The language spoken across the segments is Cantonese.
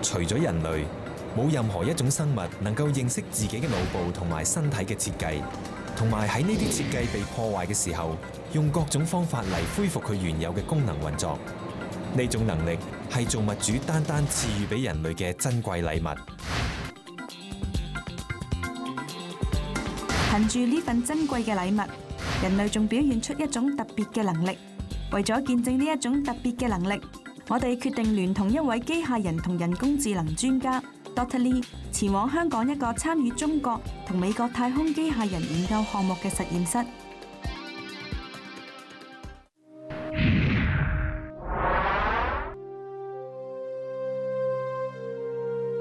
除咗人類，冇任何一種生物能夠認識自己嘅腦部同埋身體嘅設計，同埋喺呢啲設計被破壞嘅時候，用各種方法嚟恢復佢原有嘅功能運作。呢種能力係造物主單單賜予俾人類嘅珍貴禮物。憑住呢份珍貴嘅禮物，人類仲表現出一種特別嘅能力。為咗見證呢一種特別嘅能力，我哋決定聯同一位機械人同人工智能專家 Dr. Lee 前往香港一個參與中國同美國太空機械人研究項目嘅實驗室。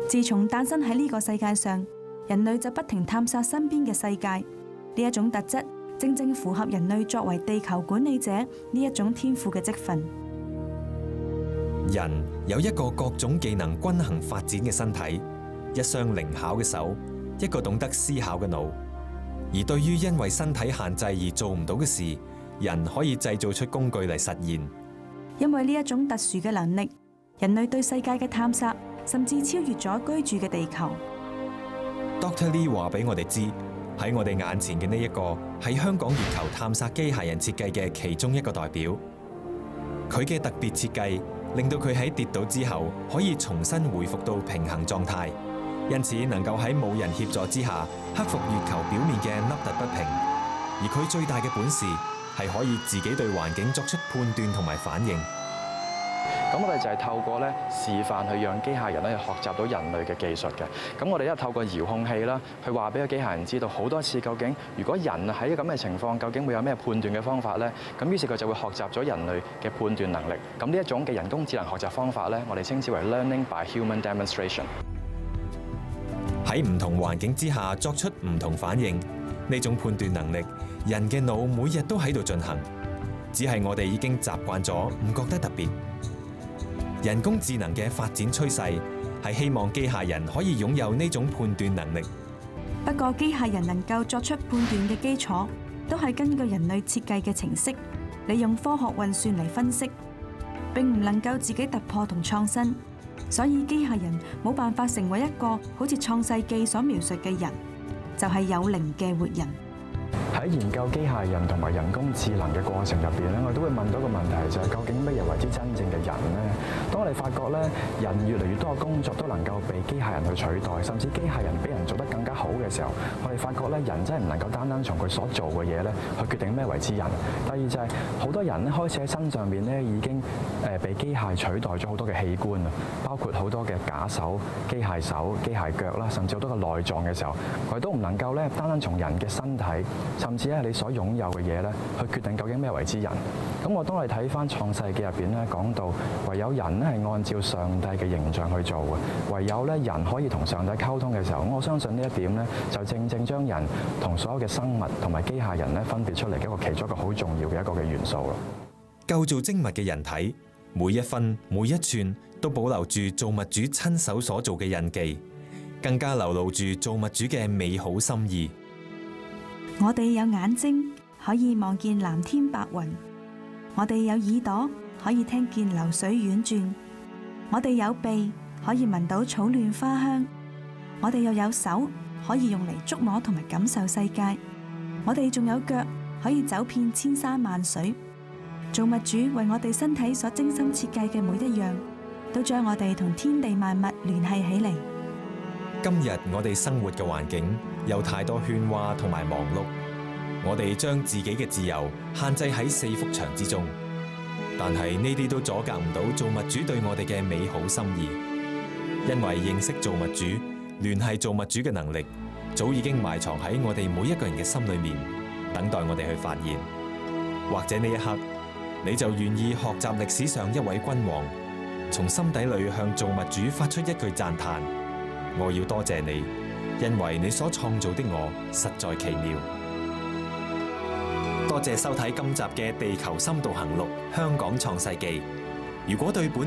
自從誕生喺呢個世界上，人類就不停探索身邊嘅世界。呢一種特質正正符合人類作為地球管理者呢一種天賦嘅職分。人有一個各種技能均衡發展嘅身體，一雙靈巧嘅手，一個懂得思考嘅腦。而對於因為身體限制而做唔到嘅事，人可以製造出工具嚟實現。因為呢一種特殊嘅能力，人類對世界嘅探索甚至超越咗居住嘅地球。Dr. Lee 話俾我哋知，喺我哋眼前嘅呢一個係香港月球探索機械人設計嘅其中一個代表。佢嘅特別設計令到佢喺跌倒之後可以重新回復到平衡狀態，因此能夠喺冇人協助之下克服月球表面嘅凹凸不平。而佢最大嘅本事係可以自己對環境作出判斷同埋反應。咁我哋就係透過示範去讓機械人去學習到人類嘅技術嘅。咁我哋透過遙控器啦，去話俾個機械人知道好多次究竟如果人喺咁嘅情況，究竟會有咩判斷嘅方法呢？咁於是佢就會學習咗人類嘅判斷能力。咁呢一種嘅人工智能學習方法咧，我哋稱之為 Learning by Human Demonstration。喺唔同環境之下作出唔同反應，呢種判斷能力，人嘅腦每日都喺度進行，只係我哋已經習慣咗，唔覺得特別。人工智能嘅發展趨勢係希望機械人可以擁有呢種判斷能力。不過，機械人能夠作出判斷嘅基礎，都係根據人類設計嘅程式，利用科學運算嚟分析，並唔能夠自己突破同創新。所以，機械人冇辦法成為一個好似創世記所描述嘅人，就係有靈嘅活人。喺研究機械人同埋人工智能嘅過程入邊咧，我都會問到一個問題，就係究竟乜嘢為之真正嘅人呢？當我哋發覺咧，人越嚟越多嘅工作都能夠被機械人去取代，甚至機械人比人做得更加好嘅時候，我哋發覺咧，人真係唔能夠單單從佢所做嘅嘢咧去決定咩為之人。第二就係好多人咧開始喺身上邊咧已經被機械取代咗好多嘅器官啊，包括好多嘅假手、機械手、機械腳啦，甚至好多嘅內臟嘅時候，我哋都唔能夠咧單單從人嘅身體，甚至係你所擁有嘅嘢咧，去決定究竟咩為之人。咁當我哋睇翻創世記入邊咧，講到唯有人咧係按照上帝嘅形象去做嘅，唯有咧人可以同上帝溝通嘅時候，我相信呢一點咧，就正正將人同所有嘅生物同埋機械人咧分別出嚟嘅其中一個好重要嘅一個嘅元素咯。構造精密嘅人體，每一分每一寸都保留住造物主親手所做嘅印記，更加流露住造物主嘅美好心意。我哋有眼睛可以望見藍天白雲，我哋有耳朵可以聽見流水婉轉，我哋有鼻可以聞到草嫩花香，我哋又有手可以用嚟觸摸同埋感受世界，我哋仲有腳可以走遍千山萬水。造物主為我哋身體所精心設計嘅每一樣，都將我哋同天地萬物聯繫起嚟。今日我哋生活嘅環境有太多喧嘩同埋忙碌，我哋將自己嘅自由限制喺4幅牆之中，但係呢啲都阻隔唔到造物主對我哋嘅美好心意。因為認識造物主、聯繫造物主嘅能力，早已經埋藏喺我哋每一個人嘅心裏面，等待我哋去發現。或者呢一刻，你就願意學習歷史上一位君王，從心底裏向造物主發出一句讚嘆：我要多謝你，因為你所創造的我實在奇妙。多謝收睇今集嘅《地球深度行錄：香港創世記》。如果對本